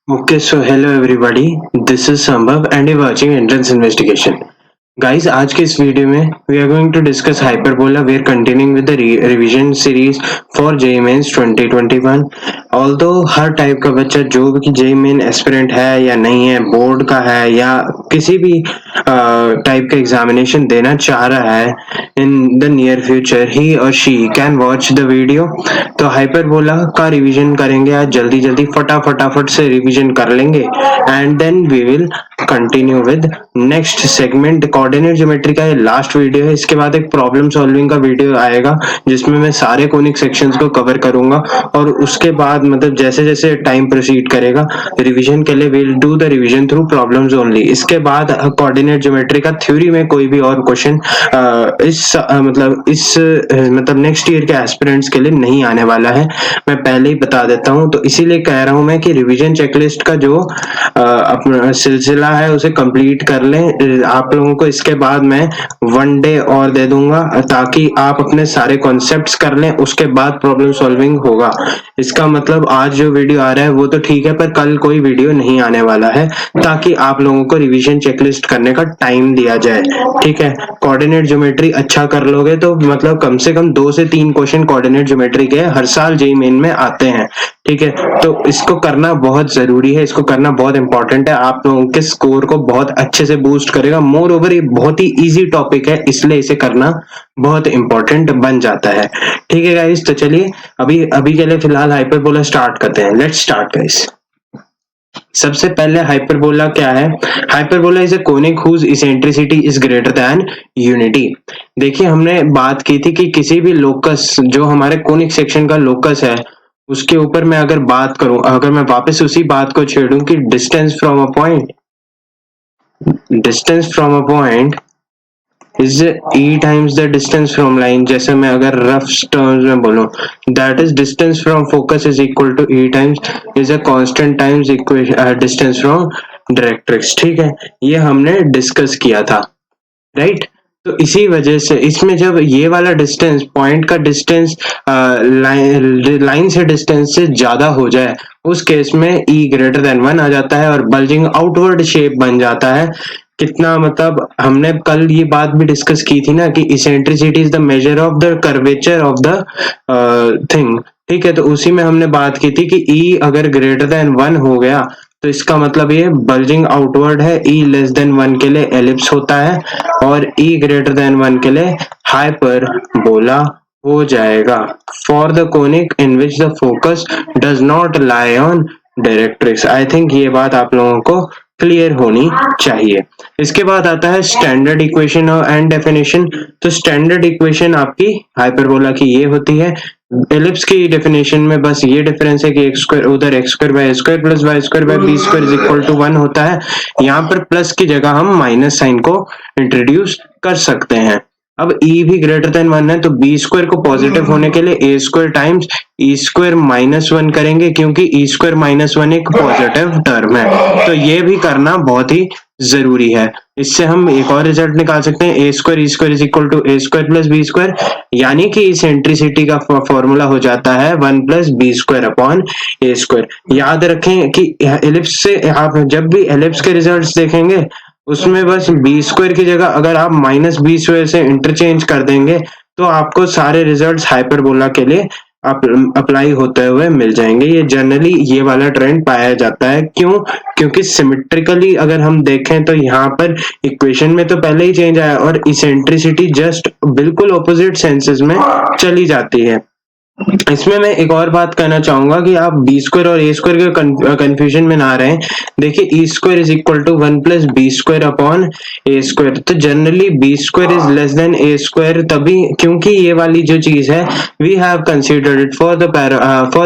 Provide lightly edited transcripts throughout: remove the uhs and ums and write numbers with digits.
Okay, so hello everybody. This is Sambhav and you're watching Entrance Investigation. Guys, आज के इस video में we are going to discuss hyperbola. We are continuing with the revision series for JEE Mains 2021. Although her type का बच्चा जो भी JEE Main aspirant है या नहीं है, बोर्ड का है या किसी भी टाइप का एग्जामिनेशन देना चाह रहा है in the near future, he और she can watch the video. तो हाइपरबोला का रिवीजन करेंगे आज जल्दी फटाफट से रिवीजन कर लेंगे and then we will continue with next segment. Coordinate geometry का ये लास्ट वीडियो है. इसके बाद एक प्रॉब्लम सॉल्विंग का वीडियो आएगा जिसमें मैं सारे कोनिक सेक्शंस को कवर करूंगा और उसके बाद मतलब जैसे जैसे टाइम प्रोसीड करेगा रिवीजन के लिए will do the revision through problems only. इसके बाद कोऑर्डिनेट ज्योमेट्री का थ्योरी में कोई भी और क्वेश्चन मतलब नेक्स्ट ईयर के एस्पिरेंट्स के लिए नहीं आने वाला है, मैं पहले ही बता देता हूं. तो इसीलिए कह रहा हूं मैं कि रिवीजन चेकलिस्ट का जो अपना सिलसिला है उसे कंप्लीट कर लें. आप लोगों को इसके बाद मैं 1 डे और दे दूंगा ताकि आप अपने सारे कॉन्सेप्ट्स कर लें, उसके बाद प्रॉब्लम सॉल्विंग होगा. इसका मतलब आज जो वीडियो आ रहा है वो तो ठीक है, पर कल कोई वीडियो नहीं आने वाला है ताकि आप लोगों को रिवीजन चेकलिस्ट करने का टाइम दिया जाए. ठीक है, कोऑर्डिनेट ज्योमेट्री अच्छा कर लोगे तो मतलब कम से कम 2 से 3 क्वेश्चन कोऑर्डिनेट ज्योमेट्री के हर साल JEE मेन में आते हैं. ठीक है, तो इसको करना बहुत जरूरी है, इसको करना बहुत इंपॉर्टेंट है, आप लोगों के स्कोर को बहुत अच्छे से बूस्ट करेगा. मोर ओवर ये बहुत ही इजी टॉपिक है, इसलिए इसे करना बहुत इंपॉर्टेंट बन जाता है. ठीक है गाइस, तो चलिए अभी के लिए फिलहाल हाइपरबोला स्टार्ट करते हैं. Let's start guys. सबसे पहले हाइपरबोला क्या है? Hyperbola is a conic whose eccentricity is greater than unity. देखिए, हमने बात की थी कि किसी भी लोकस जो हमारे कोनिक सेक्शन का लोकस है उसके ऊपर मैं अगर बात करूं, अगर मैं वापस उसी बात को छेड़ूं कि distance from a point is E times the distance from line. जैसे मैं अगर रफ टर्म्स में बोलूं, that is distance from focus is equal to E times is a constant times distance from directrix. ठीक है, ये हमने डिस्कस किया था, राइट? तो इसी वजह से इसमें जब ये वाला डिस्टेंस, पॉइंट का डिस्टेंस लाइन से डिस्टेंस से ज्यादा हो जाए उस केस में E ग्रेटर देन 1 आ जाता है और बल्जिंग आउटवर्ड शेप बन जाता है. कितना मतलब हमने कल ये बात भी डिस्कस की थी ना कि eccentricity is the measure of the curvature of the thing. ठीक है, तो उसी में हमने बात की थी कि E अगर ग्रेटर देन 1 हो गया तो इसका मतलब ये बल्जिंग आउटवर्ड है. E लेस देन 1 के लिए एलिप्स होता है और E ग्रेटर देन 1 के लिए हाइपरबोला हो जाएगा. For the conic in which the focus does not lie on directrix. I think ये बात आप लोगों को क्लियर होनी चाहिए. इसके बाद आता है स्टैंडर्ड इक्वेशन एंड डेफिनेशन. तो स्टैंडर्ड इक्वेशन आपकी हाइपरबोला की ये होती है. एलिप्स की डेफिनेशन में बस ये डिफरेंस है कि x स्क्वायर उधर x square by square plus y square by b square is equal to 1 होता है. यहाँ पर प्लस की जगह हम माइनस साइन को इंट्रोड्यूस कर सकते हैं. अब E भी ग्रेटर देन 1 है तो b स्क्वायर को पॉजिटिव होने के लिए a square times e square minus 1 करेंगे क्योंकि e स्क्वायर माइनस 1 एक पॉजिटिव टर्म है. तो ये भी करना बहुत ही जरूरी है. इससे हम एक और रिजल्ट निकाल सकते हैं, A square E square is equal to A square plus B square, यानी कि इसेंट्रिसिटी का फॉर्मूला हो जाता है 1 प्लस बी स्क्वायर अपॉन ए स्क्वायर. याद रखें कि एलिप्स से आप जब भी एलिप्स के रिजल्ट्स देखेंगे उसमें बस बी स्क्वायर की जगह अगर आप माइनस बी स्क्वायर से इंटरचेंज कर देंगे तो आपको सारे रिजल्ट्स हाइपरबोला के लिए अप्लाई होते हुए मिल जाएंगे. ये जनरली ये वाला ट्रेंड पाया जाता है. क्यों? क्योंकि सिमेट्रिकली अगर हम देखें तो यहाँ पर इक्वेशन में तो पहले ही चेंज आया और इसेंट्रिसिटी जस्ट बिल्कुल ऑपोजिट सेंसेस में चली जाती है. इसमें मैं एक और बात कहना चाहूंगा कि आप बी स्क्वायर और ए स्क्वायर के कंफ्यूजन में ना रहें. देखिए, E square is equal to 1 plus B square upon A square. तो generally B square is less than A square तभी क्योंकि ये वाली जो चीज है we have considered it for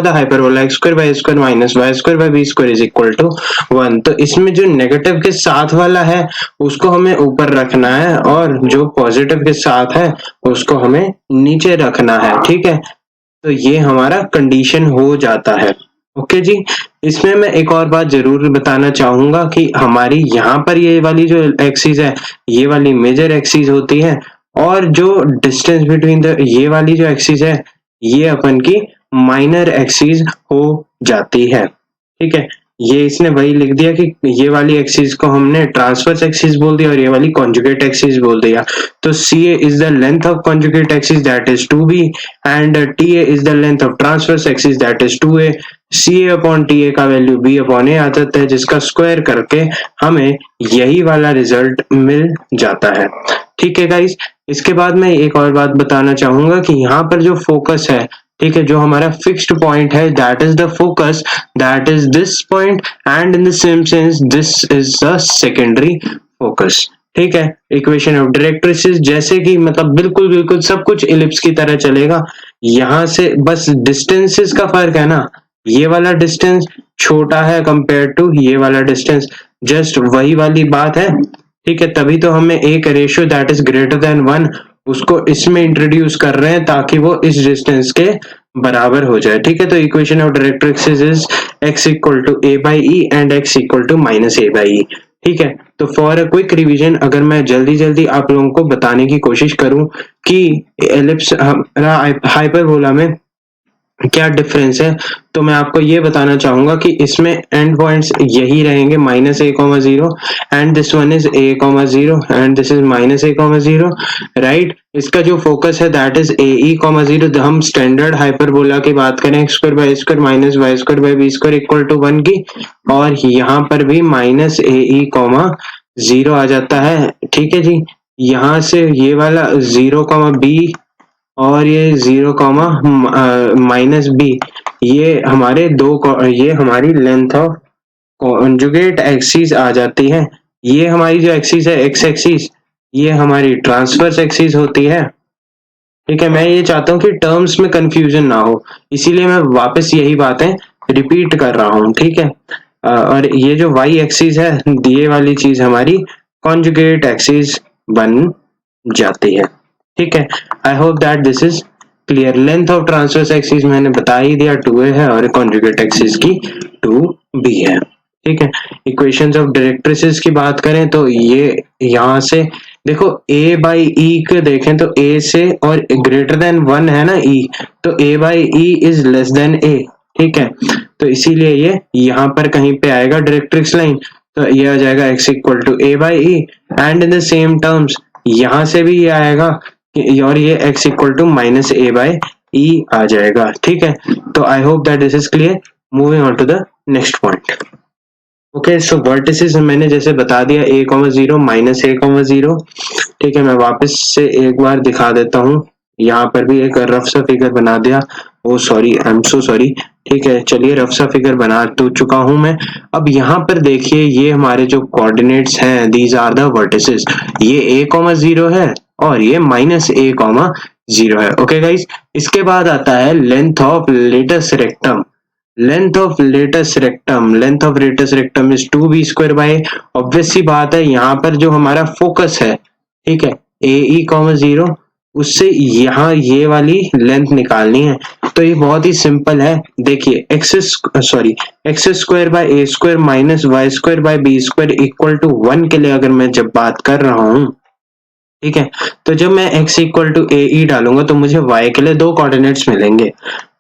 the hyperbola x square by square minus y square by b square is equal to 1. तो इसमें जो नेगेटिव के साथ वाला है उसको हमें ऊपर रखना है और जो पॉजिटिव के साथ है उसको हमें नीचे रखना है. ठीक है, तो ये हमारा कंडीशन हो जाता है. ओके जी, इसमें मैं एक और बात जरूर बताना चाहूंगा कि हमारी यहाँ पर ये वाली जो एक्सिस है ये वाली मेजर एक्सिस होती है और जो डिस्टेंस बिटवीन द ये वाली जो एक्सिस है ये अपन की माइनर एक्सिस हो जाती है. ठीक है, ये इसने वही लिख दिया कि ये वाली एक्सिस को हमने ट्रांसवर्स एक्सिस बोल दिया और ये वाली कॉन्जुगेट एक्सिस बोल दिया। तो CA is the length of conjugate axis that is 2B and TA is the length of transverse axis that is 2A। CA upon TA का वैल्यू B अपॉन A आ जाता है, जिसका स्क्वायर करके हमें यही वाला रिजल्ट मिल जाता है। ठीक है गाइस, इसके बाद मैं एक और बात बताना चाहूंगा कि यहाँ पर जो फोकस है, ठीक है, जो हमारा फिक्स्ड पॉइंट है, that is the focus, that is this point and in the same sense this is the secondary focus. ठीक है, इक्वेशन ऑफ डायरेक्ट्रिक्स जैसे कि मतलब बिल्कुल बिल्कुल सब कुछ इलिप्स की तरह चलेगा। यहाँ से बस डिस्टेंसेस का फर्क है ना, ये वाला डिस्टेंस छोटा है कंपेयर टू ये वाला डिस्टेंस, जस्ट वही वाली बात है। ठीक है, तभी तो हमें एक ratio that is greater then 1 उसको इसमें इंट्रोड्यूस कर रहे हैं ताकि वो इस डिस्टेंस के बराबर हो जाए। ठीक है, तो equation of directrix is x equal to a by E and x equal to minus a by E. ठीक है, तो फॉर अ क्विक रिवीजन अगर मैं जल्दी जल्दी आप लोगों को बताने की कोशिश करूं कि एलिप्स हाइपरबोला में क्या डिफरेंस है, तो मैं आपको ये बताना चाहूंगा कि इसमें एंड पॉइंट्स यही रहेंगे -a,0 and this one is a,0 and this is -a,0 right. इसका जो फोकस है दैट इज ae,0। हम स्टैंडर्ड हाइपरबोला की बात करें x² by a² minus y² by b² equal to 1 की, और यहाँ पर भी -ae,0 आ जाता है। ठीक है जी, यहाँ से ये वाला 0,b और ये 0,-b, ये हमारे ये हमारी लेंथ ऑफ कॉन्जुगेट एक्सिस आ जाती है। ये हमारी जो एक्सिस है एक्स एक्सिस, ये हमारी ट्रांसवर्स एक्सिस होती है। ठीक है, मैं ये चाहता हूँ कि टर्म्स में कंफ्यूजन ना हो, इसीलिए मैं वापस यही बातें रिपीट कर रहा हूँ। ठीक है, और ये जो y एक्सिस है, ये वाली चीज हमारी कॉन्जुगेट एक्सिस बन जाती है। ठीक है, I hope that this is clear. Length of transverse axis मैंने बता ही दिया 2a है और कॉन्जुगेट एक्सिस की 2b है। ठीक है, इक्वेशंस ऑफ डायरेक्ट्रिसेस की बात करें तो ये यहाँ से देखो a बाई ई के देखें तो a से और ग्रेटर देन 1 है ना e, तो a by E is less then a। ठीक है, तो इसीलिए ये यहाँ पर कहीं पे आएगा डायरेक्ट्रिक्स लाइन, तो ये आ जाएगा x equal to a by E and in the same terms यहाँ से भी ये आएगा और ये x equal to minus a by E आ जाएगा। ठीक है, तो I hope that this is clear. Moving on to the next point. Okay, so vertices मैंने जैसे बता दिया a,0 माइनस a,0। ठीक है, मैं वापस से एक बार दिखा देता हूँ, यहाँ पर भी एक रफ सा फिगर बना दिया। Oh sorry, I am so sorry. ठीक है, चलिए रफ सा फिगर बना तो चुका हूं मैं। अब यहाँ पर देखिए ये हमारे जो कोऑर्डिनेट्स हैं, दीज आर द वर्टिसेस। ये a,0 है और ये -a,0 है। ओके गाइस, इसके बाद आता है length of latus rectum. Length of latus rectum is 2b² by, obvious सी बात है यहाँ पर जो हमारा फोकस है, ठीक है, ae,0 उससे यहाँ ये वाली लेंथ निकालनी है। तो ये बहुत ही सिंपल है, देखिए x² by a² minus y² by b² equal to 1 के लिए अगर मैं जब बात कर रहा हूँ, ठीक है, तो जब मैं x इक्वल टू ae डालूंगा तो मुझे y के लिए दो कोऑर्डिनेट्स मिलेंगे।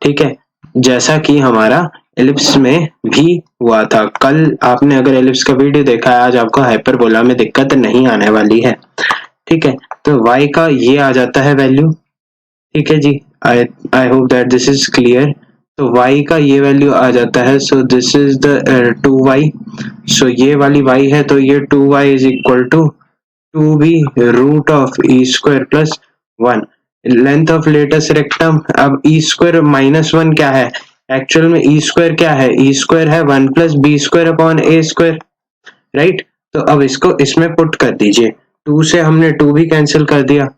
ठीक है, जैसा कि हमारा एलिप्स में भी हुआ था। कल आपने अगर एलिप्स का वीडियो देखा है, आज आपको हाइपरबोला में दिक्कत नहीं आने वाली है। ठीक है, तो y का ये आ जाता है वैल्यू। ठीक है जी, I hope that this is clear. तो y का ये वैल्यू आ जाता है, so this is the 2y। So ये वाली y है, तो ये 2y is equal to 2b root of e² plus 1। Length of latus rectum, अब e² माइनस 1 क्या है, एक्चुअल में e² क्या है, e² है 1 plus b² upon a², right. तो अब इसको इसमें पुट कर दीजिए, 2 से हमने 2 भी कैंसिल कर दिया,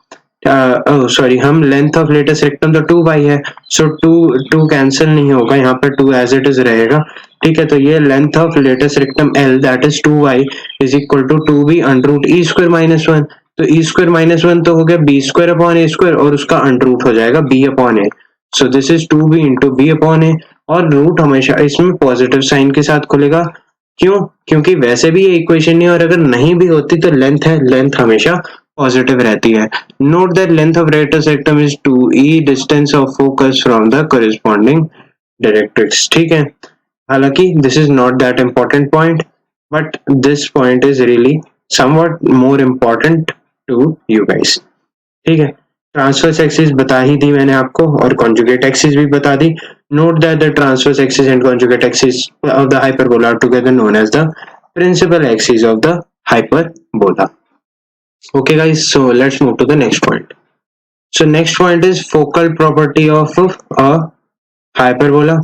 सॉरी, हम लेंथ ऑफ लेटस रेक्टम तो 2y है, सो 2 कैंसिल नहीं होगा, यहाँ पर 2 एज इट इज रहेगा। ठीक है, तो ये length of latus rectum L that is 2y is equal to 2b under root e² minus 1। तो e² माइनस 1 तो हो गया b² अपॉन a² और उसका अंडर रूट हो जाएगा b upon a। So this is 2b into b upon a, और root हमेशा इसमें पॉजिटिव साइन के साथ खुलेगा। क्यों? क्योंकि वैसे भी ये इक्वेशन नहीं, और अगर नहीं भी होती तो लेंथ है, लेंथ हमेशा पॉजिटिव रहती है। Note that length of latus rectum is 2e distance of focus from the corresponding directrix. ठीक है, हालांकि this is not that important point, but this point is really somewhat more important to you guys. ठीक है, transverse axis बता ही दी मैंने आपको और conjugate axis भी बता दी। Note that the transverse axis and conjugate axis of the hyperbola are together known as the principal axis of the hyperbola. Okay guys, so let's move to the next point. So next point is focal property of a hyperbola.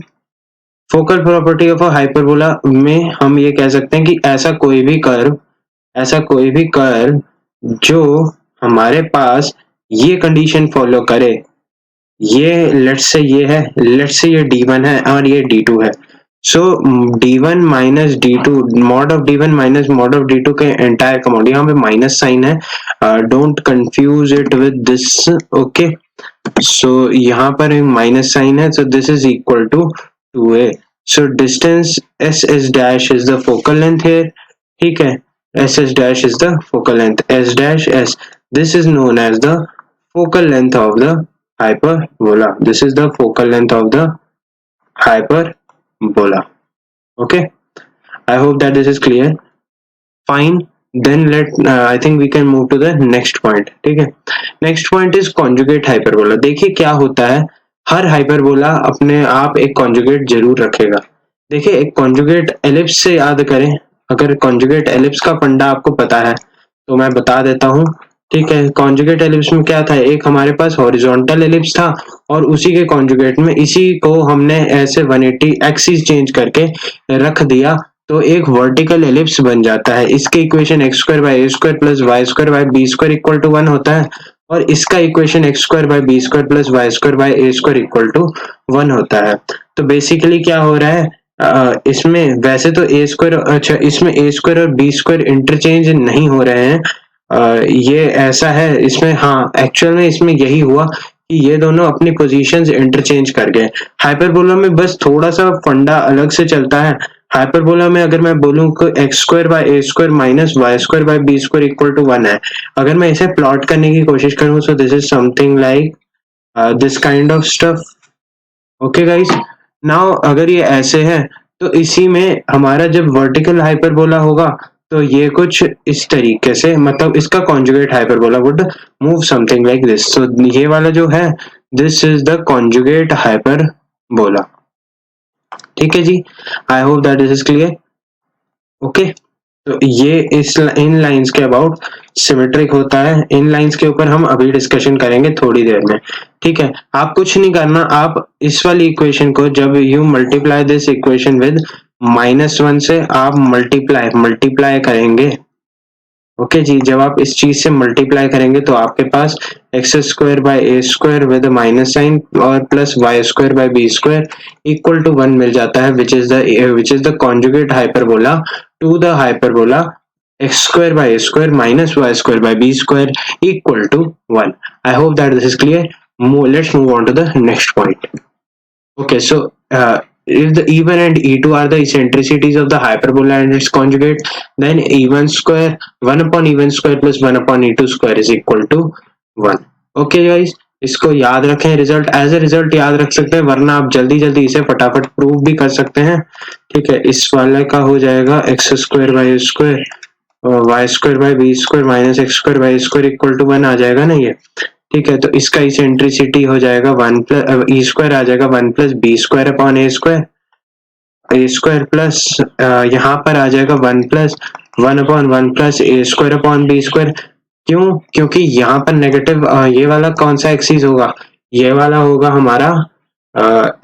Focal property of a hyperbola में हम ये कह सकते हैं कि ऐसा कोई भी कर्व जो हमारे पास ये कंडीशन फॉलो करे, ये लेट्स से ये d1 है और ये d2 है। So d1 minus d2 mod of d1 minus mod of d2 के एंटायर कमाउंट, यहाँ पे माइनस साइन है, don't confuse it with this. Okay, so यहाँ पर माइनस साइन है, so this is equal to 2a। So distance ss dash is the focal length here. ठीक है, ss dash is the focal length, s dash s, this is known as the focal length of the hyperbola. This is the focal length of the hyperbola. Okay, I hope that this is clear. Fine, then I think we can move to the next point. ठीक है, next point is conjugate hyperbola. देखिए क्या होता है, हर hyperbola अपने आप एक conjugate जरूर रखेगा। देखिए एक कॉन्जुगेट एलिप्स से याद करें, अगर कॉन्जुगेट एलिप्स का फंडा आपको पता है तो मैं बता देता हूँ। ठीक है, कॉन्जुगेट एलिप्स में क्या था, एक हमारे पास हॉरिजॉन्टल एलिप्स था और उसी के कॉन्जुगेट में इसी को हमने ऐसे 180 एक्सिस चेंज करके रख दिया तो एक वर्टिकल एलिप्स बन जाता है। इसके equation x square by a square plus y square by b square equal to 1 होता है और इसका equation x square by b square plus y square by a square equal to 1 होता है। तो बेसिकली क्या हो रहा है, इसमें वैसे तो ए स्क्वायर, अच्छा इसमें ए स्क्वायर और बी स्क्वायर इंटरचेंज नहीं हो रहे हैं, ये ऐसा है इसमें, हाँ एक्चुअल में इसमें यही हुआ कि ये दोनों अपनी पोजीशंस इंटरचेंज कर गए। हाइपरबोला में बस थोड़ा सा फंडा अलग से चलता है। हाइपरबोला में अगर मैं बोलूं कि x square by a square minus y square by b square equal to 1 है, अगर मैं इसे प्लॉट करने की कोशिश करूं सो this is something like this kind of stuff. Okay guys, now अगर ये ऐसे है तो इसी में हमारा जब वर्टिकल हाइपरबोला होगा तो ये कुछ इस तरीके से, मतलब इसका conjugate hyperbola would move something like this. So ये वाला जो है this is the conjugate hyperbola. ठीक है जी, I hope that this is clear. Okay, तो ये इस इन लाइंस के अबाउट सिमेट्रिक होता है। इन लाइंस के ऊपर हम अभी डिस्कशन करेंगे थोड़ी देर में। ठीक है, आप कुछ नहीं करना, आप इस वाली इक्वेशन को जब you multiply this equation with -1 से आप मल्टीप्लाई करेंगे। ओके जी, जब आप इस चीज से मल्टीप्लाई करेंगे तो आपके पास x square by a square with minus sign और plus y square by b square equal to 1 मिल जाता है, which is the conjugate hyperbola to the hyperbola x square by a square minus y square by b square equal to 1. I hope that this is clear. Let's move on to the next point. Okay, so if the E1 and E2 are the eccentricities of the hyperbola and its conjugate, then E1 square 1 upon E1 square plus 1 upon E2 square is equal to 1. Okay guys, इसको याद रखें, result as a result याद रख सकते हैं, वरना आप जल्दी जल्दी इसे फटाफट प्रूव भी कर सकते हैं। ठीक है, इस वाले का हो जाएगा x square by square y square by b square minus x square by square equal to 1 आ जाएगा ना ये। ठीक है, तो इसका इसेंट्रिसिटी हो जाएगा 1 प्लस ई स्क्वायर आ जाएगा 1 प्लस बी स्क्वायर अपॉन ए स्क्वायर प्लस यहाँ पर आ जाएगा 1 प्लस 1 अपॉन 1 प्लस ए स्क्वायर अपॉन बी स्क्वायर। क्यों? क्योंकि यहाँ पर नेगेटिव ये वाला कौन सा एक्सिस होगा, ये वाला होगा हमारा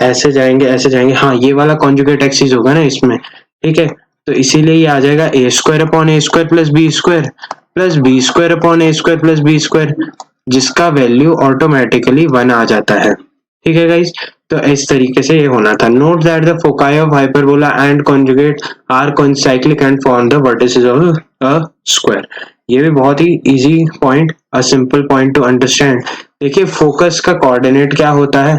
ऐसे जाएंगे, हाँ ये वाला कॉन्जुगेट एक्सिस होगा ना इसमें। ठीक है, तो इसीलिए ये आ जाएगा a square upon A square plus B square upon A square plus B square, जिसका वैल्यू ऑटोमेटिकली 1 आ जाता है। ठीक है गाइस, तो इस तरीके से ये होना था। Note that the foci of hyperbola and conjugate are concyclic and form the vertices of a square. ये भी बहुत ही easy point, a simple point to understand. देखिए फोकस का कोऑर्डिनेट क्या होता है,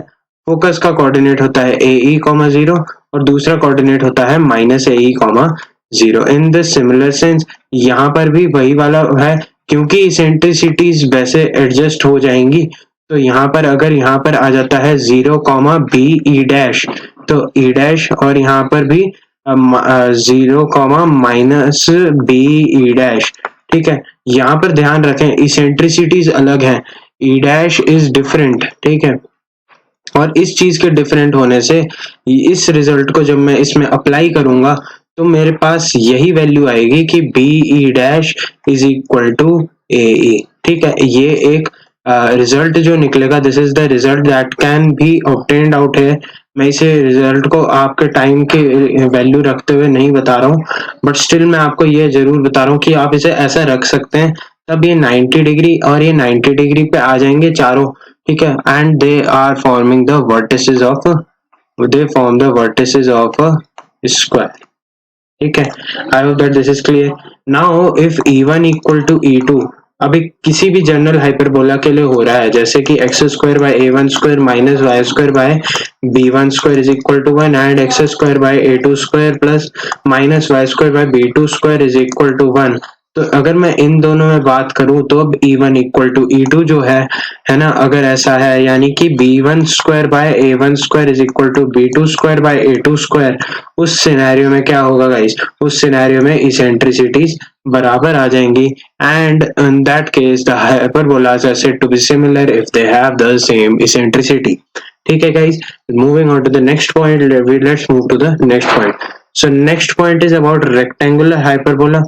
फोकस का कोऑर्डिनेट होता है AE, 0 और दूसरा कोऑर्डिनेट होता है -AE, 0। In the similar sense यहाँ पर भी वही वाला है, क्योंकि इसेंट्रिसिटीज वैसे एडजस्ट हो जाएंगी। तो यहाँ पर अगर यहाँ पर आ जाता है 0, BE डैश, तो ई डैश, और यहाँ पर भी 0 माइनस बी ई डैश। ठीक है, यहाँ पर ध्यान रखें इसेंट्रिसिटीज अलग है, ई डैश इज डिफरेंट। ठीक है, और इस चीज के डिफरेंट होने से इस रिजल्ट को जब मैं इसमें अप्लाई करूंगा तो मेरे पास यही वैल्यू आएगी कि b e dash is equal to a e. ठीक है, ये एक रिजल्ट जो निकलेगा, this is the result that can be obtained out है। मैं इसे रिजल्ट को आपके टाइम के वैल्यू रखते हुए नहीं बता रहा हूँ, बट स्टिल मैं आपको ये जरूर बता रहा हूँ कि आप इसे ऐसा रख सकते हैं, तब ये 90 डिग्री और ये 90 डिग्री पे आ जाएंगे चारों। ठीक है, and they are forming the vertices of, they form the vertices of a square. ठीक है, I hope that this is clear. Now if E1 equal to E2, अभी किसी भी जनरल हाइपरबोला के लिए हो रहा है, जैसे कि x square by A1 square minus y square by B1 square is equal to 1 and x square by A2 square plus minus y square by B2 square is equal to 1। तो अगर मैं इन दोनों में बात करूं तो अब E1 इक्वल टू E2 जो है ना, अगर ऐसा है यानी कि B1 square by A1 square is equal to B2 square by A2 square, उस सिनेरियो में क्या होगा गाइस, उस सिनेरियो में इसेंट्रिसिटीज बराबर आ जाएंगी, and in that case the hyperbolas are said to be similar if they have the same eccentricity. ठीक है guys, moving on to the next point, let's move to the next point. So next point is about rectangular hyperbola.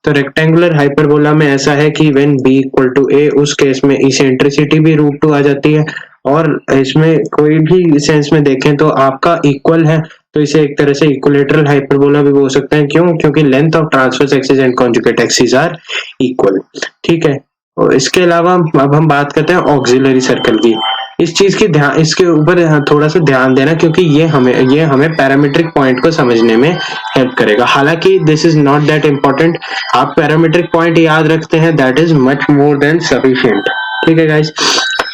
तो rectangular hyperbola में ऐसा है कि when b equal to a, उस case में eccentricity भी √2 आ जाती है, और इसमें कोई भी सेंस में देखें तो आपका इक्वल है, तो इसे एक तरह से इक्विलेटरल हाइपरबोला भी बोल सकते हैं। क्यों? क्योंकि length of transverse axis and conjugate axis are equal. ठीक है, और इसके अलावा अब हम बात करते हैं ऑक्सिलरी सर्कल की। इस चीज की ध्यान, इसके ऊपर थोड़ा सा ध्यान देना, क्योंकि ये हमें पैरामीट्रिक पॉइंट को समझने में हेल्प करेगा। हालांकि this is not that important, आप पैरामीट्रिक पॉइंट याद रखते हैं, that is much more than sufficient. ठीक है गाइस,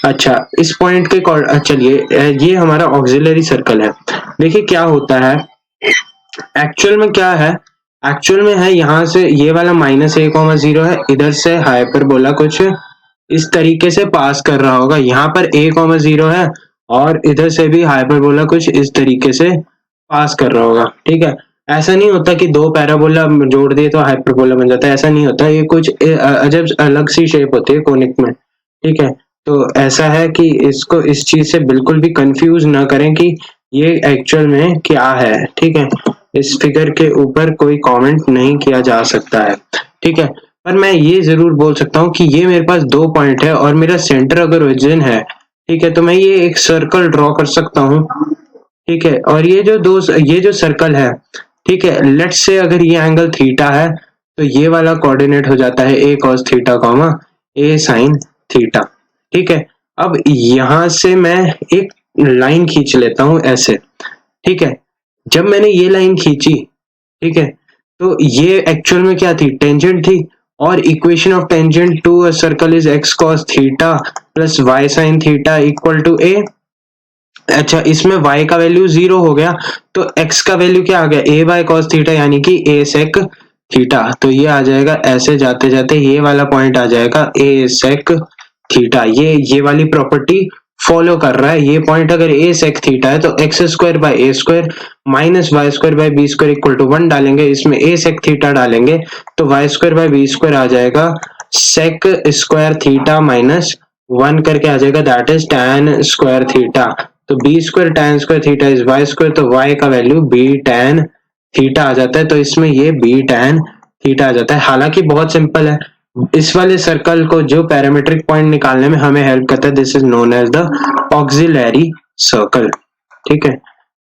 अच्छा इस पॉइंट के चलिए, ये हमारा ऑक्सिलरी सर्कल है। देखिए क्या होता है एक्चुअल में, क्या है एक्चुअल में है, यहाँ से ये वाला -a,0 है, इधर से हाइपरबोला कुछ इस तरीके से पास कर रहा होगा, यहाँ पर a,0 है और इधर से भी हाइपरबोला कुछ इस तरीके से पास कर रहा होगा। ठीक है, ऐसा नहीं होता कि दो पैराबोला जोड़ दिए तो हाइपरबोला बन जाता है, ऐसा नहीं होता, ये कुछ अजब अलग सी शेप होती है कोनिक में। ठीक है, तो ऐसा है कि इसको इस चीज से बिल्कुल भी कंफ्यूज ना करें कि ये एक्चुअल में क्या है। ठीक है, इस फिगर के ऊपर कोई कमेंट नहीं किया जा सकता है। ठीक है, पर मैं ये जरूर बोल सकता हूँ कि ये मेरे पास 2 पॉइंट है और मेरा सेंटर अगर ओरिजिन है, ठीक है, तो मैं ये एक सर्कल ड्रॉ कर सकता हूँ। ठीक है, और ये जो सर्कल है, ठीक है, लेट्स से अगर ये एंगल थीटा है तो ये वाला कोऑर्डिनेट हो जाता है a cos theta comma a sin theta. ठीक है, अब यहां से मैं एक लाइन खींच लेता हूं ऐसे। ठीक है, जब मैंने ये लाइन खींची, ठीक है, तो ये एक्चुअल में क्या थी, टेंजेंट थी, और equation of tangent to a circle is x cos theta plus y sin theta equal to a। अच्छा, इसमें y का वैल्यू 0 हो गया तो x का वैल्यू क्या आ गया, a बाय cos थीटा यानी कि a sec थीटा। तो ये आ जाएगा, ऐसे जाते जाते ये वाला पॉइंट आ जाएगा a sec थीटा। ये वाली प्रॉपर्टी फॉलो कर रहा है। ये पॉइंट अगर a sec थीटा है तो x square by a square minus y square by b square equal to 1 डालेंगे, इसमें a sec थीटा डालेंगे तो y square by b square आ जाएगा sec स्क्वायर थीटा माइनस 1 करके आ जाएगा, that is tan square theta. तो b square tan square theta is y square, तो y का वैल्यू b tan थीटा आ जाता है, तो इसमें ये b tan थीटा आ जाता है। हालांकि बहुत सिंपल है, इस वाले सर्कल को जो पैरामीट्रिक पॉइंट निकालने में हमें हेल्प करता है, this is known as the auxiliary circle. ठीक है,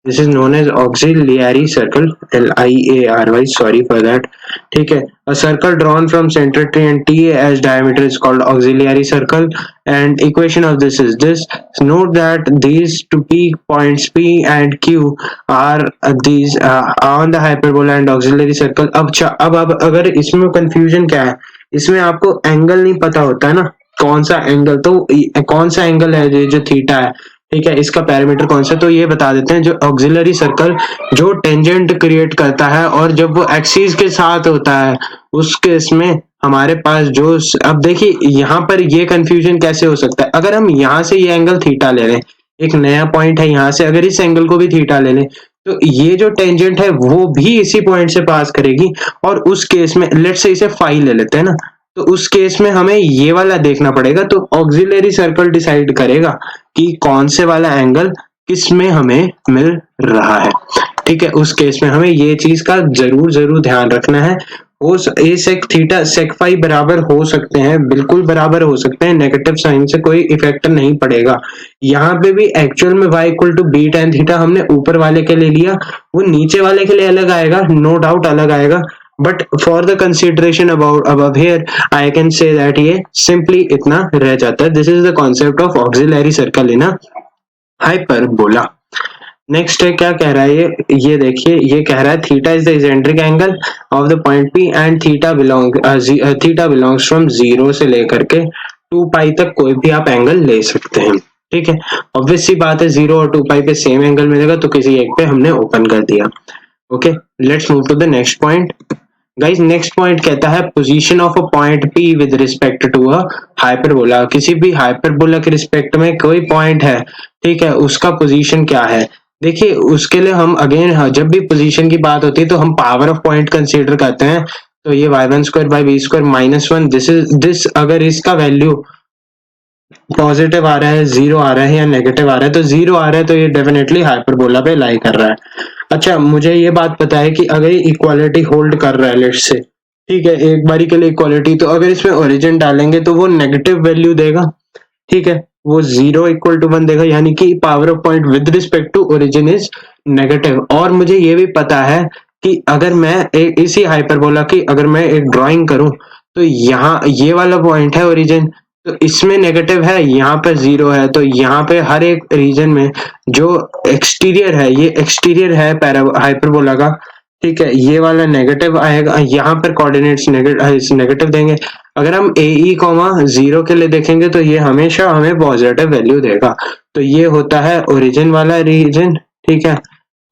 this is known as auxiliary circle, LIARY, sorry for that. ठीक है, a circle drawn from center T and T as diameter is called auxiliary circle, and equation of this is this. Note that these two P points P and Q are these on the hyperbola and auxiliary circle. अब अगर इसमें confusion क्या है, इसमें आपको angle नहीं पता होता है ना, कौन सा एंगल, तो कौन सा एंगल है जो थीटा है, ठीक है, इसका पैरामीटर कौन सा, तो ये बता देते हैं। जो ऑक्सिलरी सर्कल जो टेंजेंट क्रिएट करता है और जब वो एक्सिस के साथ होता है उस केस में हमारे पास जो, अब देखिए यहाँ पर ये कंफ्यूजन कैसे हो सकता है, अगर हम यहाँ से ये एंगल थीटा ले लें, एक नया पॉइंट है यहाँ से, अगर इस एंगल को भी थीटा ले लें तो ये जो टेंजेंट है वो भी इसी पॉइंट से पास करेगी, और उस केस में लेट्स से इसे फाई ले लेते हैं ना, तो उस केस में हमें ये वाला देखना पड़ेगा, तो ऑक्सिलरी सर्कल डिसाइड करेगा कि कौन से वाला एंगल किस में हमें मिल रहा है। ठीक है, उस केस में हमें ये चीज का जरूर ध्यान रखना है। ए सेक थीटा सेक फाई बराबर हो सकते हैं, बिल्कुल बराबर हो सकते हैं, नेगेटिव साइन से कोई इफेक्ट नहीं पड़ेगा। यहाँ पे भी एक्चुअल में y equal to b tan theta हमने ऊपर वाले के लिए लिया, वो नीचे वाले के लिए अलग आएगा, नो डाउट अलग आएगा, but for the consideration about above here I can say that ये सिंपली इतना रह जाता है। This is the concept of auxiliary circle in a hyperbola. Next है, क्या कह रहा है ये देखिए, ये कह रहा है theta is the eccentric angle of the point P and theta belongs from 0 से लेकर के 2 पाई तक कोई भी आप एंगल ले सकते हैं। ठीक है, ऑब्वियस सी बात है 0 और 2 पाई पे सेम एंगल मिलेगा, तो किसी एक पे हमने ओपन कर दिया। Okay, let's move to the next point. Guys, next point कहता है position of a point P with respect to a hyperbola. किसी भी हाइपरबोला के रिस्पेक्ट में कोई पॉइंट है, ठीक है, उसका पोजीशन क्या है। देखिए, उसके लिए हम अगेन जब भी पोजीशन की बात होती है तो हम पावर ऑफ पॉइंट कंसीडर करते हैं। तो ये y1 square by b square minus 1, this अगर इसका वैल्यू पॉजिटिव आ रहा है, 0 आ रहा है या नेगेटिव आ रहा है, तो 0 आ रहा है तो ये डेफिनेटली हाइपरबोला पे लाई कर रहा है। अच्छा, मुझे ये बात पता है कि अगर ये इक्वालिटी होल्ड कर रहा है लेट्स से, ठीक है, एक बारी के लिए इक्वालिटी, तो अगर इसमें ओरिजिन डालेंगे तो वो नेगेटिव वैल्यू देगा। ठीक है, वो 0 इक्वल टू 1 देगा, यानी कि power of point with respect to origin is negative. और मुझे ये भी पता है कि अगर मैं इसी हाइपरबोला की अगर मैं एक ड्राइंग करूं, तो यहाँ ये वाला पॉइंट है ओरिजिन, तो इसमें नेगेटिव है, यहाँ पे 0 है, तो यहाँ पे हर एक रीजन में जो एक्सटीरियर है, ये एक्सटीरियर है हाइपरबोला का, ठीक है, ये वाला नेगेटिव आएगा, यहाँ पर कोऑर्डिनेट्स नेगेटिव देंगे। अगर हम AE कॉमा 0 के लिए देखेंगे तो ये हमेशा हमें पॉजिटिव वैल्यू देगा। तो ये होता है ओरिजिन वाला रीजन, ठीक है,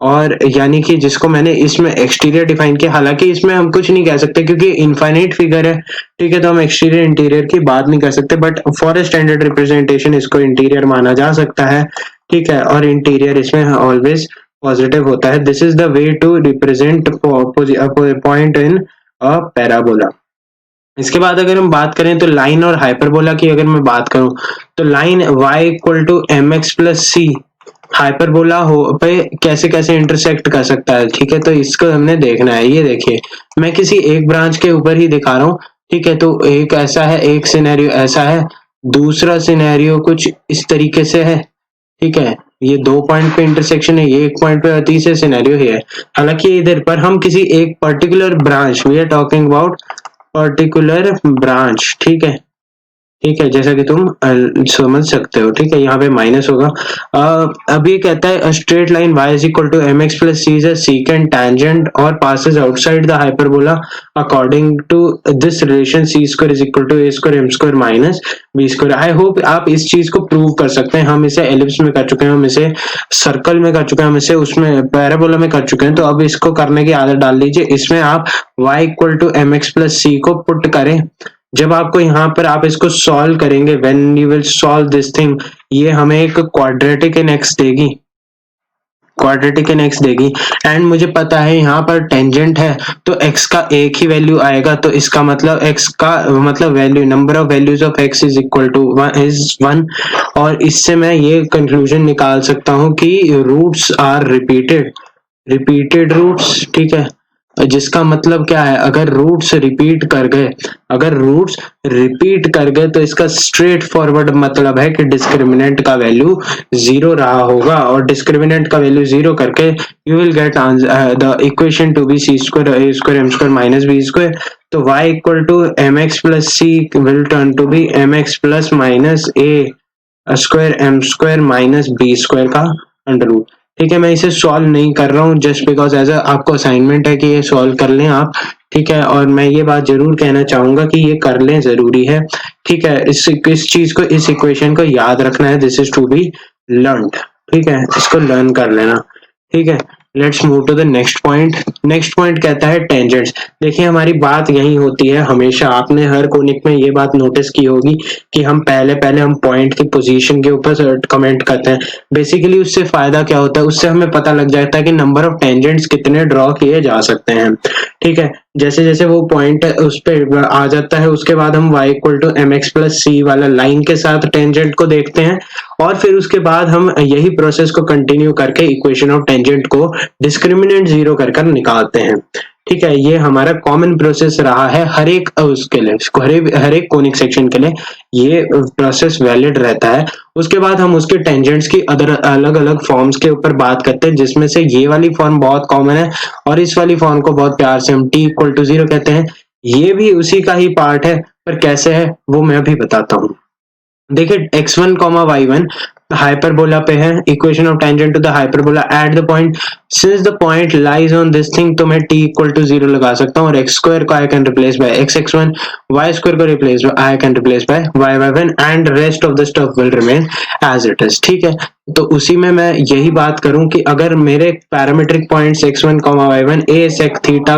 और यानी कि जिसको मैंने इसमें एक्सटीरियर डिफाइन किया, हालांकि इसमें हम कुछ नहीं कह सकते क्योंकि इनफाइनाइट फिगर है, ठीक है, तो हम एक्सटीरियर इंटीरियर की बात नहीं कर सकते, बट फॉर स्टैंडर्ड रिप्रेजेंटेशन इसको इंटीरियर माना जा सकता है। ठीक है, और इंटीरियर इसमें ऑलवेज पॉजिटिव होता है। This is the way to represent point in a parabola. इसके बाद अगर हम बात करें तो लाइन और हाइपरबोला की अगर मैं बात करूं, तो line y equal to mx plus c hyperbola हो पे कैसे कैसे इंटरसेक्ट कर सकता है। ठीक है, तो इसको हमने देखना है। ये देखिए, मैं किसी एक ब्रांच के ऊपर ही दिखा रहा हूँ, ठीक है, तो एक ऐसा है, एक सिनेरियो ऐसा है, दूसरा सिनेरियो कुछ इस तरीके से है। ठीक है, ये 2 पॉइंट पे इंटरसेक्शन है, ये 1 पॉइंट पे, तीसरे सिनेरियो है। हालांकि इधर पर हम किसी एक particular branch, we are talking about particular branch, ठीक है, ठीक है, जैसा कि तुम समझ सकते हो। ठीक है, यहाँ पे माइनस होगा। अब ये कहता है straight line y is equal to mx plus c is a secant tangent और passes outside the hyperbola according to this relation c square is equal to a square m square minus b square. I hope आप इस चीज को prove कर सकते हैं। हम इसे एलिप्स में कर चुके हैं, हम इसे सर्कल में कर चुके हैं, हम इसे उसमें पैराबोला में कर चुके हैं, तो अब इसको करने की आदत डाल लीजिए। इसमें आप y equal to mx plus c को पुट करें। जब आपको यहाँ पर आप इसको सॉल्व करेंगे, when you will solve this thing, ये हमें एक क्वाड्रेटिक इन एक्स देगी, क्वाड्रेटिक इन एक्स देगी। एंड मुझे पता है यहाँ पर टेंजेंट है तो x का एक ही वैल्यू आएगा, तो इसका मतलब x का मतलब value, number of values of x is equal to 1। और इससे मैं ये कंक्लूजन निकाल सकता हूँ कि रूट्स आर रिपीटेड रूट्स। ठीक है, जिसका मतलब क्या है, अगर रूट्स रिपीट कर गए तो इसका स्ट्रेट फॉरवर्ड मतलब है कि डिस्क्रिमिनेंट का वैल्यू 0 रहा होगा, और डिस्क्रिमिनेंट का वैल्यू 0 करके you will get the equation to be c square a square m square minus b square. तो y equal to m x plus c will turn to be m x plus minus a square m square minus b square का under root. ठीक है, मैं इसे solve नहीं कर रहा हूँ जस्ट बिकॉज एज आपको असाइनमेंट है कि ये सॉल्व कर लें आप। ठीक है, और मैं ये बात जरूर कहना चाहूंगा कि ये कर लें, जरूरी है। ठीक है, इस चीज को, इस इक्वेशन को याद रखना है, this is to be learned. ठीक है, इसको लर्न कर लेना। ठीक है, let's move to the next point. Next point कहता है टेंजेंट्स। देखिए हमारी बात यही होती है हमेशा, आपने हर कोनिक में ये बात नोटिस की होगी कि हम पहले हम पॉइंट की पोजीशन के ऊपर कमेंट करते हैं। बेसिकली उससे फायदा क्या होता है, उससे हमें पता लग जाता है कि नंबर ऑफ टेंजेंट्स कितने ड्रॉ किए जा सकते हैं। ठीक है, जैसे जैसे वो पॉइंट उस पे आ जाता है उसके बाद हम y equal to m x plus c वाला लाइन के साथ टेंजेंट को देखते हैं और फिर उसके बाद हम यही प्रोसेस को कंटिन्यू करके इक्वेशन ऑफ टेंजेंट को डिस्क्रिमिनेंट जीरो कर निकालते हैं। ठीक है, ये हमारा कॉमन प्रोसेस रहा है हर एक उसके लिए, हर एक कोनिक सेक्शन के लिए ये प्रोसेस वैलिड रहता है। उसके बाद हम उसके टेंजेंट्स की अदर अलग अलग फॉर्म्स के ऊपर बात करते हैं, जिसमें से ये वाली फॉर्म बहुत कॉमन है और इस वाली फॉर्म को बहुत प्यार से हम t इक्वल टू 0 कहते हैं। ये भी उसी का ही पार्ट है, पर कैसे है वो मैं अभी बताता हूँ। देखिए x1 y1 हाइपरबोला पे है, equation of tangent to the hyperbola at the point, since the point lies on this thing, तो मैं t इक्वल टू 0 लगा सकता हूँ और x स्क्वायर को I can replace by x1, y square को replace I can replace by y1 and rest of the stuff will remain as it is. ठीक है, तो उसी में मैं यही बात करूं कि अगर मेरे parametric points x1 y1 a sec theta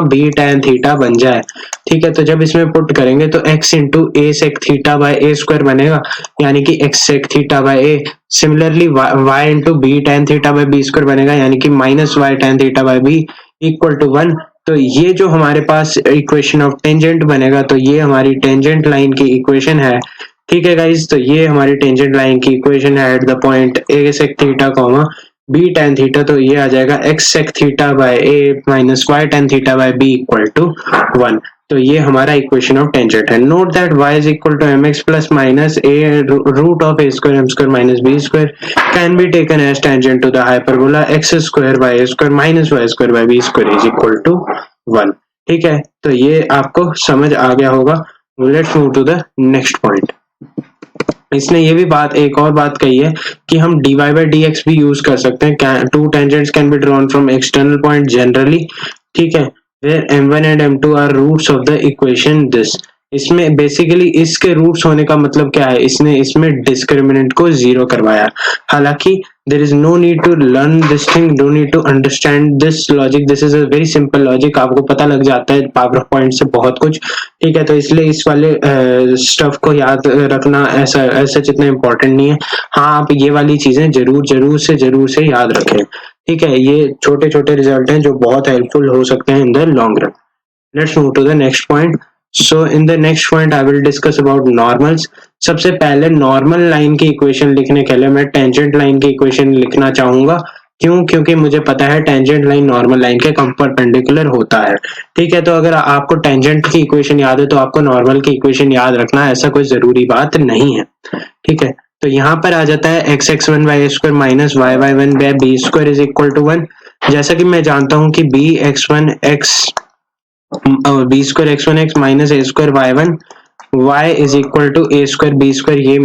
b tan theta बन जाए, ठीक है, तो जब इसमें पुट करेंगे तो x into a sec theta by a square बनेगा, यानी कि x sec theta by a। Similarly y into b tan theta by b square बनेगा, यानी कि minus y tan theta by b equal to 1। तो ये जो हमारे पास इक्वेशन ऑफ टेंजेंट बनेगा, तो ये हमारी टेंजेंट लाइन की इक्वेशन है। ठीक है गाइज, तो ये हमारी टेंजेंट लाइन की इक्वेशन है at the point a sec theta b tan theta, तो ये आ जाएगा x sec theta by a minus y tan theta by b equal to 1। तो ये हमारा इक्वेशन ऑफ टेंजेंट है। Note that y is equal to mx plus minus a root of a square m square minus b square can be taken as tangent to the hyperbola x square y square minus y square by b square is equal to 1। ठीक है, तो ये आपको समझ आ गया होगा। Let's move to the next point. इसने ये भी एक और बात कही है कि हम dy by dx भी यूज कर सकते हैं। To tangents can be drawn from external point generally. ठीक है, where m1 and m2 are roots of the equation this। इसमें बेसिकली इसके रूट्स होने का मतलब क्या है, इसने इसमें डिस्क्रिमिनेंट को जीरो करवाया। हालांकि there is no need to learn this thing, don't need to understand this logic, this is a very simple logic, आपको पता लग जाता है पावर पॉइंट से बहुत कुछ। ठीक है, तो इसलिए इस वाले स्टफ को याद रखना ऐसा जितना इम्पोर्टेंट नहीं है। हाँ, आप ये वाली चीजें जरूर से याद रखें। ठीक है, ये छोटे छोटे रिजल्ट हैं जो बहुत हेल्पफुल हो सकते हैं in the long run. Let's move to the next point. So in the next point I will discuss about normals. सबसे पहले नॉर्मल लाइन की इक्वेशन लिखने के लिए मैं टेंजेंट लाइन की इक्वेशन लिखना चाहूंगा। क्यों? क्योंकि मुझे पता है टेंजेंट लाइन नॉर्मल लाइन के परपेंडिकुलर होता है। ठीक है, तो अगर आपको टेंजेंट की इक्वेशन याद है तो आपको नॉर्मल की इक्वेशन याद रखना ऐसा कोई जरूरी बात नहीं है। ठीक है, तो यहाँ पर आ जाता है x(x1) y square minus y(y1) by b square is equal to 1। जैसा कि मैं जानता हूँ कि b(x1) x b स्क्वायर x1 x माइनस a square y1 y is equal to a square b square, ये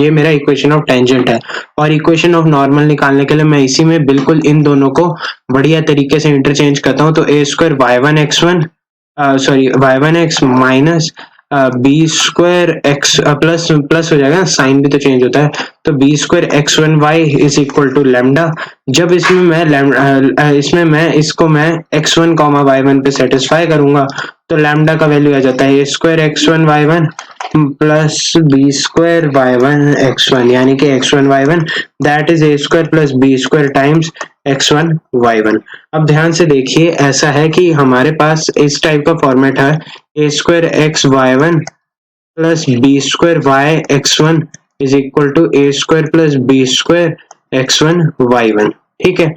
मेरा इक्वेशन ऑफ टेंजेंट है। और इक्वेशन ऑफ नॉर्मल निकालने के लिए मैं इसी में बिल्कुल इन दोनों को बढ़िया तरीके से इंटरचेंज करता हूँ। तो a square y1 x minus b square x plus plus हो जाएगा, साइन भी तो चेंज होता है, तो b square x1 y is equal to lambda. जब इसमें मैं इसको मैं x1 y1 पे सेटिस्फाई करूंगा तो लैम्डा का वैल्यू आ जाता है a square x1 y1 plus B square y1 x1, यानी कि x1 y1 that is a square plus B square times x1 y1। अब ध्यान से देखिए, ऐसा है कि हमारे पास इस टाइप का फॉर्मेट है a square x y1 plus B square y x1 is equal to a square plus B square x1 y1। ठीक है,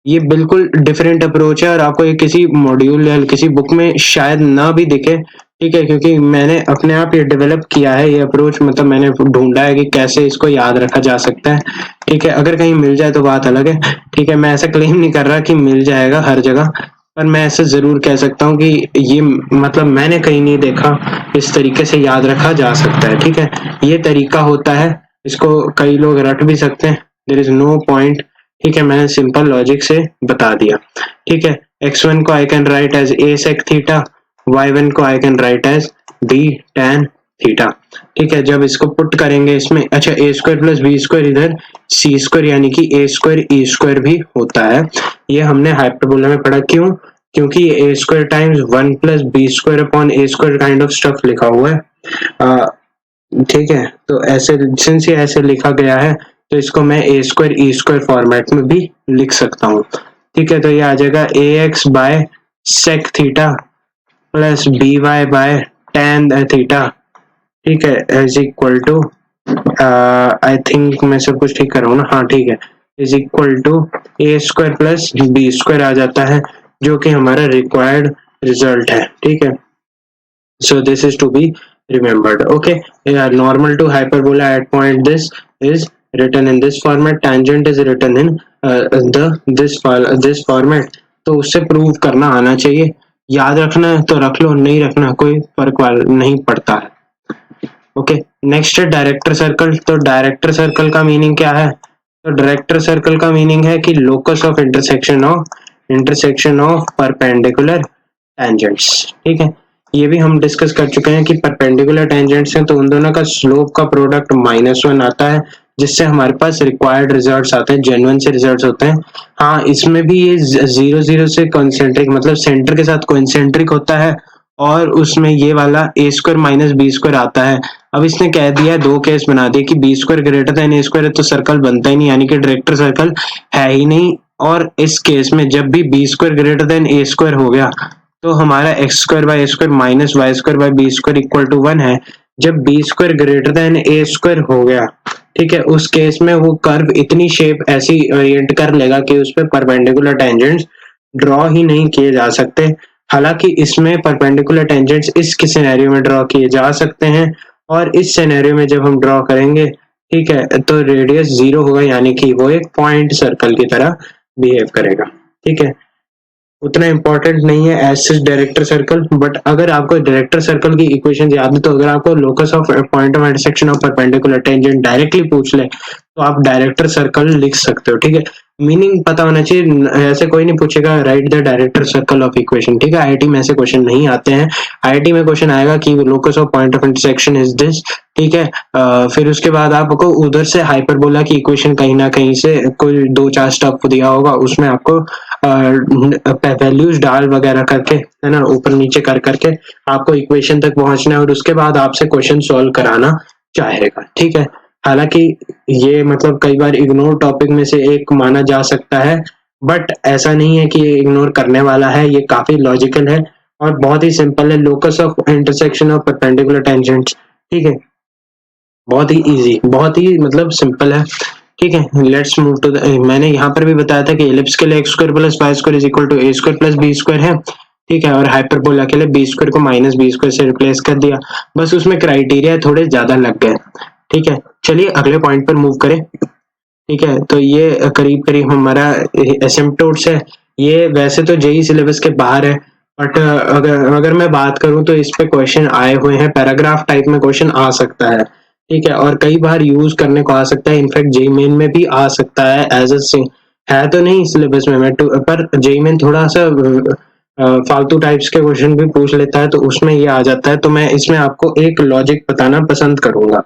ये बिल्कुल डिफरेंट अप्रोच है और आपको ये किसी मॉड्यूल या किसी बुक में शायद ना भी दिखे। ठीक है, क्योंकि मैंने अपने आप ये डेवलप किया है ये अप्रोच, मतलब मैंने ढूंढा है कि कैसे इसको याद रखा जा सकता है। ठीक है, अगर कहीं मिल जाए तो बात अलग है। ठीक है, मैं ऐसा क्लेम नहीं कर रहा कि मिल जाएगा हर जगह, पर मैं ऐसा जरूर कह सकता हूँ कि ये मतलब मैंने कहीं नहीं देखा, इस तरीके से याद रखा जा सकता है। ठीक है, ये तरीका होता है, इसको कई लोग रट भी सकते हैं, देयर इज नो पॉइंट। ठीक है, मैंने सिंपल लॉजिक से बता दिया। ठीक है, x1 को I can write as a sec theta, y1 को I can write as b tan theta. ठीक है, जब इसको पुट करेंगे इसमें, अच्छा a square plus B square इधर सी स्क्वायर यानी कि ए स्क्वायर ई स्क्वायर भी होता है। ये हमने हाइपरबोला में पढ़ा, क्यों? क्योंकि a square times 1 plus B square upon A square kind of stuff लिखा हुआ है। ठीक है, तो ऐसे सिंस ये ऐसे लिखा गया है तो इसको मैं ए स्क्वायर ई स्क्वायर फॉर्मेट में भी लिख सकता हूँ। ठीक है, तो ये आ जाएगा a x by sec theta plus b y by tan theta. ठीक है, is equal to, I think मैं सब कुछ ठीक कर रहा हूँ ना, हाँ ठीक है, is equal to A square plus B square आ जाता है, जो कि हमारा रिक्वायर्ड रिजल्ट है। ठीक है, so this is to be remembered. Okay, yeah, normal to hyperbola at point this is written in this format, tangent is written in this format. तो उससे प्रूव करना आना चाहिए, याद रखना है तो रख लो, नहीं रखना कोई फर्क नहीं पड़ता है। ओके, नेक्स्ट है डायरेक्टर सर्कल। तो डायरेक्टर सर्कल का मीनिंग क्या है? तो डायरेक्टर सर्कल का मीनिंग है कि locus of intersection of perpendicular tangents. ठीक है, ये भी हम डिस्कस कर चुके हैं कि परपेंडिकुलर टेंजेंट्स हैं तो उन दोनों का स्लोप का प्रोडक्ट -1 आता है, जिससे हमारे पास रिक्वायर्ड रिजल्ट्स आते हैं, जेन्युइन से रिजल्ट्स होते हैं। हाँ, इसमें भी ये 0 से कॉन्सेंट्रिक मतलब सेंटर के साथ कॉन्सेंट्रिक होता है, और उसमें ये वाला ए स्क्वायर माइनस बी स्क्वायर आता है। अब इसने कह दिया, दो केस बना दिए कि बी स्क्वायर ग्रेटर देन ए स्क्वायर है तो सर्कल बनता ही नहीं, यानी कि डायरेक्टर सर्कल है ही नहीं। और इस केस में जब भी बी स्क्वायर ग्रेटर देन ए स्क्वायर हो गया तो हमारा x square by a square minus y square by b square equal to 1 है। जब बी स्क्वायर ग्रेटर देन ए स्क्वायर हो गया, ठीक है, उस केस में वो कर्व इतनी शेप ऐसी ओरिएंट कर लेगा कि उस पे परपेंडिकुलर टेंजेंट्स ड्रॉ ही नहीं किए जा सकते। हालांकि इसमें परपेंडिकुलर टेंजेंट्स इस सिनेरियो में ड्रॉ किए जा सकते हैं, और इस सिनेरियो में जब हम ड्रॉ करेंगे, ठीक है, तो रेडियस 0 होगा, यानी कि वो एक पॉइंट सर्कल की तरह बिहेव करेगा। ठीक है, उतना इंपॉर्टेंट नहीं है as such director circle, but अगर आपको डायरेक्टर सर्कल की इक्वेशन याद है तो अगर आपको locus of point of intersection of perpendicular tangent directly पूछ ले तो आप डायरेक्टर सर्कल लिख सकते हो। ठीक है, मीनिंग पता होना चाहिए, ऐसे कोई नहीं पूछेगा right the director circle of equation. ठीक है, आईआईटी में ऐसे क्वेश्चन नहीं आते हैं। आईआईटी में क्वेश्चन आएगा कि locus of point of intersection is this. ठीक है, फिर उसके बाद आपको उधर से हाइपरबोला की इक्वेशन कहीं ना कहीं से कोई 2-4 स्टेप दिया होगा, उसमें आपको वैल्यूज डाल वगैरह करके, है ना, ऊपर नीचे कर करके आपको इक्वेशन तक पहुंचना है, और उसके बाद आपसे क्वेश्चन सॉल्व कराना चाहेगा। ठीक है, हालांकि ये मतलब कई बार इग्नोर टॉपिक में से एक माना जा सकता है, बट ऐसा नहीं है कि ये इग्नोर करने वाला है, ये काफी लॉजिकल है और बहुत ही सिंपल है। Locus of intersection of perpendicular tangents, ठीक है, बहुत ही इजी, बहुत ही मतलब सिंपल है। ठीक है, लेट्स मूव टू द, मैंने यहाँ पर भी बताया था कि एलिप्स के लिए x square plus y square is equal to A square plus B square है। ठीक है, और हाइपरबोला के लिए बी स्क्वायर को माइनस बी स्क्वायर से रिप्लेस कर दिया, बस उसमें क्राइटेरिया थोड़े ज्यादा लग गए। ठीक है, चलिए अगले पॉइंट पर मूव करें। ठीक है, तो ये करीब करीब हमारा एसिम्पटोट्स है। ये वैसे तो जेई सिलेबस के बाहर है, बट अगर मैं बात करूं तो इस पे क्वेश्चन आए हुए हैं, पैराग्राफ टाइप में क्वेश्चन आ सकता है। ठीक है, और कई बार यूज करने को आ सकता है, इनफैक्ट जेई मेन में भी आ सकता है एज अ, है तो नहीं सिलेबस में पर जेई मेन थोड़ा सा फालतू टाइप्स के क्वेश्चन भी पूछ लेता है, तो उसमें ये आ जाता है। तो मैं इसमें आपको एक लॉजिक बताना पसंद करूंगा।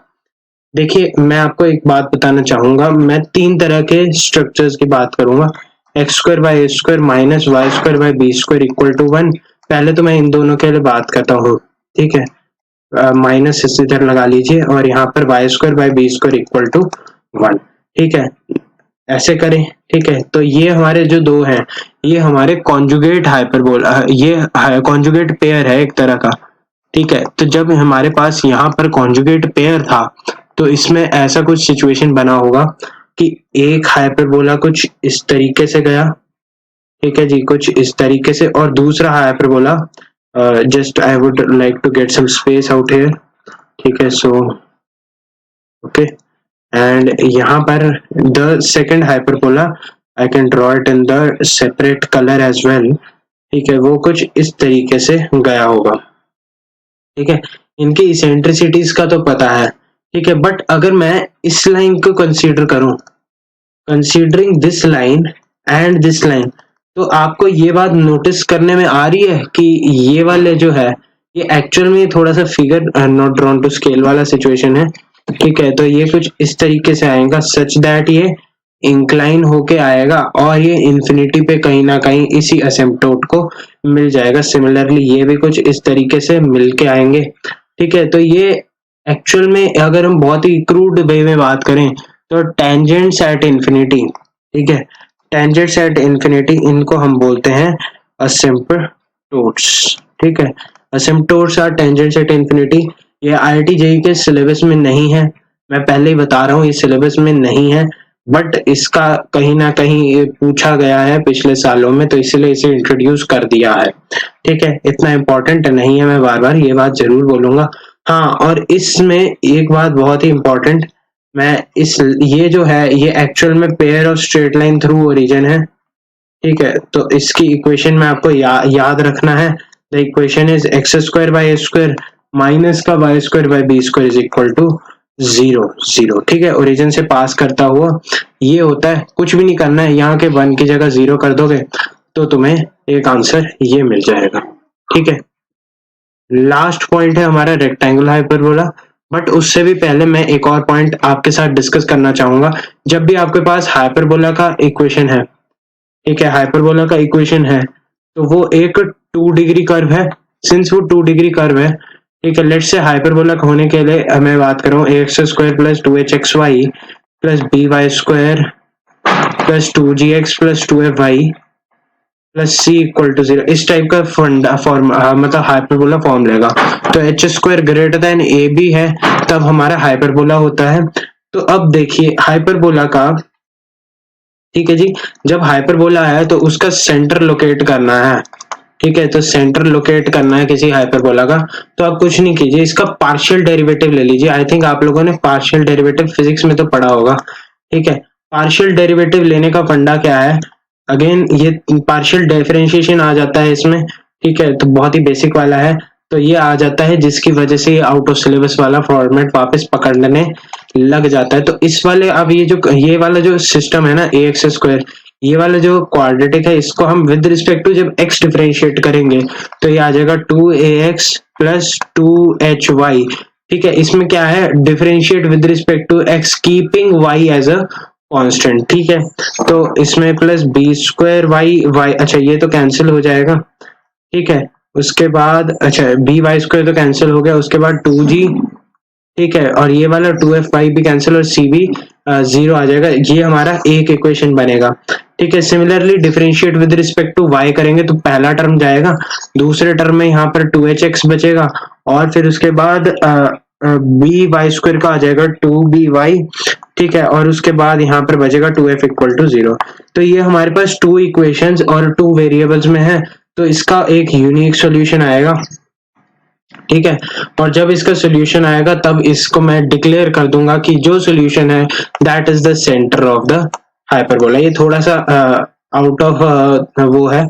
देखिए, मैं आपको एक बात बताना चाहूंगा, मैं 3 तरह के स्ट्रक्चर्स की बात करूंगा, x square by a square minus y square by b square equal to 1। पहले तो मैं इन दोनों के लिए बात करता हूँ। ठीक है, माइनस इधर लगा लीजिए और यहाँ पर y square by b square equal to 1। ठीक है, ऐसे करें। ठीक है, तो ये हमारे जो दो हैं, ये हमारे कॉन्जुगेट हाइपरबोला, ये कॉन्जुगेट पेयर है एक तरह का। ठीक है, तो जब हमारे पास यहाँ पर कॉन्जुगेट पेयर था तो इसमें ऐसा कुछ सिचुएशन बना होगा कि एक हाइपरबोला कुछ इस तरीके से गया, ठीक है जी, कुछ इस तरीके से, और दूसरा hyperbola, just I would like to get some space out here. ठीक है, सो ओके, एंड यहाँ पर the second hyperbola I can draw it in the separate colour as well. ठीक है, वो कुछ इस तरीके से गया होगा। ठीक है, इनकी इसेंट्रिसिटीज का तो पता है। ठीक है, बट अगर मैं इस लाइन को कंसीडर करूं, considering this line and this line, तो आपको ये बात नोटिस करने में आ रही है कि ये वाले जो है, ये एक्चुअल में थोड़ा सा figure not drawn to scale वाला सिचुएशन है, ठीक है। तो ये कुछ इस तरीके से आएगा सच दैट ये इंक्लाइन होके आएगा और ये इंफिनिटी पे कहीं ना कहीं इसी असिम्पटोट को मिल जाएगा। सिमिलरली ये भी कुछ इस तरीके से मिल के आएंगे, ठीक है। तो ये एक्चुअल में अगर हम बहुत ही क्रूड वे में बात करें तो टेंजेंट्स एट इंफिनिटी, ठीक है, टेंजेंट्स एट इंफिनिटी इनको हम बोलते हैं असिम्पटोट्स, ठीक है। असिम्पटोट्स आर टेंजेंट्स एट इंफिनिटी। ये IIT JEE के सिलेबस में नहीं है, मैं पहले ही बता रहा हूँ, ये सिलेबस में नहीं है, बट इसका कहीं ना कहीं ये पूछा गया है पिछले सालों में, तो इसलिए इसे इंट्रोड्यूस कर दिया है, ठीक है। इतना इम्पोर्टेंट नहीं है, मैं बार बार ये बात जरूर बोलूंगा। हाँ, और इसमें एक बात बहुत ही इम्पोर्टेंट, मैं इस ये जो है ये एक्चुअल में pair of straight line through origin है, ठीक है। तो इसकी इक्वेशन में आपको याद रखना है, the equation is x square by a square minus का y square by b square is equal to 0 ठीक है। ओरिजिन से पास करता हुआ ये होता है, कुछ भी नहीं करना है, यहाँ के 1 की जगह 0 कर दोगे तो तुम्हें एक आंसर ये मिल जाएगा, ठीक है। लास्ट पॉइंट है हमारा रेक्टेंगुलर हाइपरबोला, बट उससे भी पहले मैं एक और पॉइंट आपके साथ डिस्कस करना चाहूंगा। जब भी आपके पास हाइपरबोला का इक्वेशन है, ठीक है, हाइपरबोला का इक्वेशन है, तो वो एक 2 डिग्री कर्व है। सिंस वो 2 डिग्री कर्व है, ठीक है, लेट्स से हाइपरबोला होने के लिए मैं बात करूं ax square plus 2hxy plus by square plus 2gx plus 2fy plus c equal to 0, इस टाइप का फॉर्म मतलब हाइपरबोला फॉर्म लेगा। तो h square greater than a b है, तब हमारा हाइपरबोला होता है। तो अब देखिए हाइपरबोला का, ठीक है जी, जब हाइपरबोला है तो उसका सेंटर लोकेट करना है, ठीक है। तो सेंटर लोकेट करना है किसी हाइपरबोला का, तो आप कुछ नहीं कीजिए, इसका पार्शियल डेरिवेटिव ले लीजिए। आई थिंक आप लोगों ने पार्शियल डेरिवेटिव फिजिक्स में तो पढ़ा होगा, ठीक है। पार्शियल डेरिवेटिव लेने का फंडा क्या है, अगेन ये पार्शियल डिफरेंशिएशन आ जाता है इसमें, ठीक है। तो बहुत ही बेसिक वाला है, तो ये आ जाता है जिसकी वजह से आउट ऑफ सिलेबस वाला फॉर्मेट वापस पकड़ने लग जाता है। तो इस वाले अब ये वाला जो सिस्टम है ना ax स्क्वायर, ये वाला जो क्वाड्रेटिक है, इसको हम विद रिस्पेक्ट टू जब x डिफरेंशिएट करेंगे तो ये आ जाएगा 2ax प्लस 2hy, ठीक है। इसमें क्या है, differentiate with respect to x keeping y as a constant, ठीक है। तो इसमें प्लस बी स्क्वायर y, अच्छा ये तो कैंसिल हो जाएगा, ठीक है। उसके बाद अच्छा बी वाई स्क्वायर तो कैंसिल हो गया, उसके बाद 2g, ठीक है, और ये वाला 2f भी कैंसिल और c भी 0 आ जाएगा। ये हमारा एक इक्वेशन बनेगा, ठीक है। Similarly differentiate with respect to y करेंगे तो पहला टर्म जाएगा, दूसरे टर्म में यहाँ पर 2hx बचेगा, और फिर उसके बाद बी वाई स्क्वायर का आ जाएगा 2by, ठीक है, और उसके बाद यहाँ पर बचेगा 2f इक्वल टू 0। तो ये हमारे पास 2 इक्वेशंस और 2 वेरिएबल्स में है, तो इसका एक यूनिक सॉल्यूशन आएगा, ठीक है। और जब इसका सॉल्यूशन आएगा तब इसको मैं डिक्लेयर कर दूंगा कि जो सॉल्यूशन है that is the centre of the hyperbola. ये थोड़ा सा आउट ऑफ वो है,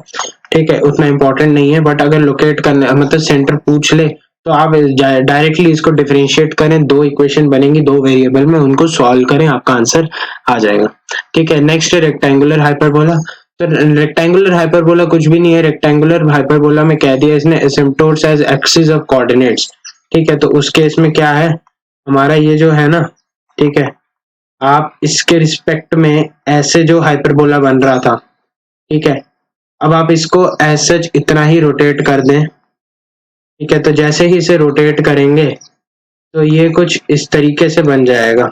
ठीक है, उतना इंपॉर्टेंट नहीं है, बट अगर लोकेट करने मतलब सेंटर पूछ ले तो आप डायरेक्टली इसको डिफरेंशिएट करें, 2 इक्वेशन बनेंगी 2 वेरिएबल में, उनको सॉल्व करें, आपका आंसर आ जाएगा, ठीक है। नेक्स्ट है रेक्टेंगुलर हाइपरबोला। तो रेक्टेंगुलर हाइपरबोला कुछ भी नहीं है, रेक्टेंगुलर हाइपरबोला में कह दिया इसने एसिम्पटोट्स एज एक्सिस ऑफ कोऑर्डिनेट्स, ठीक है। तो उस केस में क्या है हमारा ये जो है ना, ठीक है, आप इसके रिस्पेक्ट में ऐसे जो हाइपरबोला बन रहा था, ठीक है, अब आप इसको एज सच इतना ही रोटेट कर दें, ठीक है। तो जैसे ही इसे रोटेट करेंगे तो ये कुछ इस तरीके से बन जाएगा,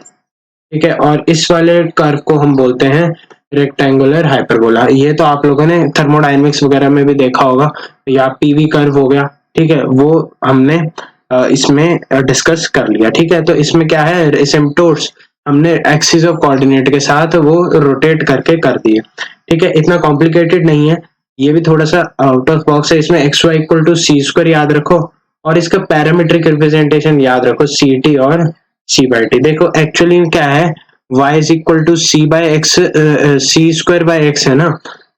ठीक है। और इस वाले कर्व को हम बोलते हैं रेक्टेंगुलर हाइपरबोला। ये तो आप लोगों ने थर्मोडायनेमिक्स वगैरह में भी देखा होगा, या पीवी कर्व हो गया, ठीक है, वो हमने इसमें डिस्कस कर लिया, ठीक है। तो इसमें क्या है, एसिम्पटोट्स हमने एक्सिस ऑफ कोऑर्डिनेट के साथ वो रोटेट करके कर दिए, ठीक है। इतना कॉम्प्लिकेटेड नहीं है, ये भी थोड़ा सा आउट ऑफ बॉक्स है। इसमें x y equal to c square याद रखो, और इसका पैरामीट्रिक रिप्रेजेंटेशन याद रखो सी टी और सी बाई टी। देखो एक्चुअली क्या है, y is equal to c by x, c square by x है ना,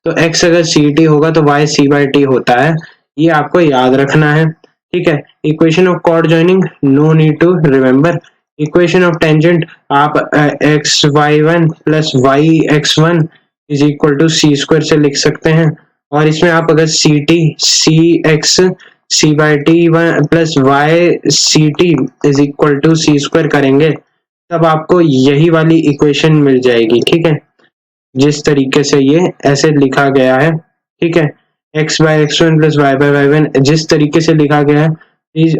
तो x अगर सी टी होगा तो y सी बाई टी होता है, ये आपको याद रखना है, ठीक है। Equation of chord joining no need to remember. Equation of tangent आप x y one plus y x one is equal to c square से लिख सकते हैं, और इसमें आप अगर c t c x c/t plus y/ct is equal to c² करेंगे, तब आपको यही वाली इक्वेशन मिल जाएगी। ठीक है, जिस तरीके से ये ऐसे लिखा गया है, ठीक है, x/x1 प्लस y/y1 जिस तरीके से लिखा गया है।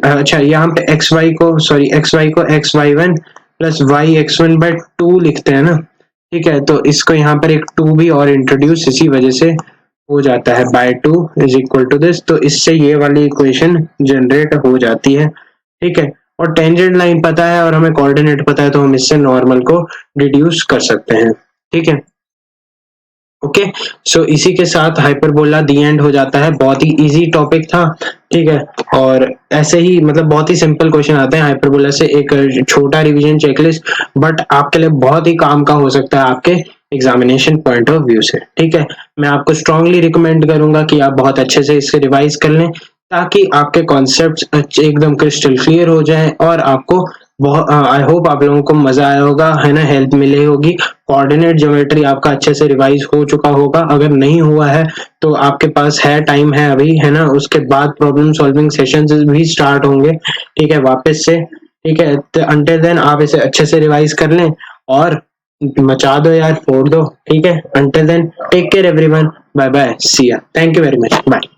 अच्छा, यहाँ पे xy को xy1 प्लस yx1/2 लिखते हैं ना, ठीक है, तो इसको यहाँ पर एक 2 भी और इंट्रोड्यूस इसी वजह से हो जाता है, by 2 is equal to this, तो इससे ये वाली इक्वेशन जनरेट हो जाती है। ठीक है, और टेंजेंट लाइन पता है और हमें कोऑर्डिनेट पता है, तो हम इससे नॉर्मल को डिड्यूस कर सकते हैं। ठीक है, ओके, सो इसी के साथ हाइपरबोला दी एंड हो जाता है। बहुत ही इजी टॉपिक था, ठीक है, और ऐसे ही मतलब बहुत ही सिंपल क्वेश्चन आते हैं हाइपरबोला से, एक छोटा रिवीजन चेकलिस्ट, बट आपके लिए बहुत ही काम का हो सकता है आपके एग्जामिनेशन पॉइंट ऑफ व्यू से। ठीक है, मैं आपको स्ट्रांगली रिकमेंड करूंगा कि आप बहुत अच्छे से इसके रिवाइज कर लें, ताकि आपके कॉन्सेप्ट्स एकदम क्रिस्टल क्लियर हो जाएं और आपको बहुत आई होप आप लोगों को मजा आया होगा, है ना, हेल्प मिली होगी। कोऑर्डिनेट ज्योमेट्री आपका अच्छे से रिवाइज हो चुका होगा, अगर नहीं हुआ है तो आपके पास है, टाइम है अभी, है ना, उसके बाद प्रॉब्लम सॉल्विंग सेशंस भी स्टार्ट होंगे, ठीक है, वापस से। ठीक है, अंटिल देन आप इसे अच्छे से रिवाइज कर लें और मचा दो यार, फोड़ दो। ठीक है, until then take care everyone, bye bye, see ya, thank you very much, bye.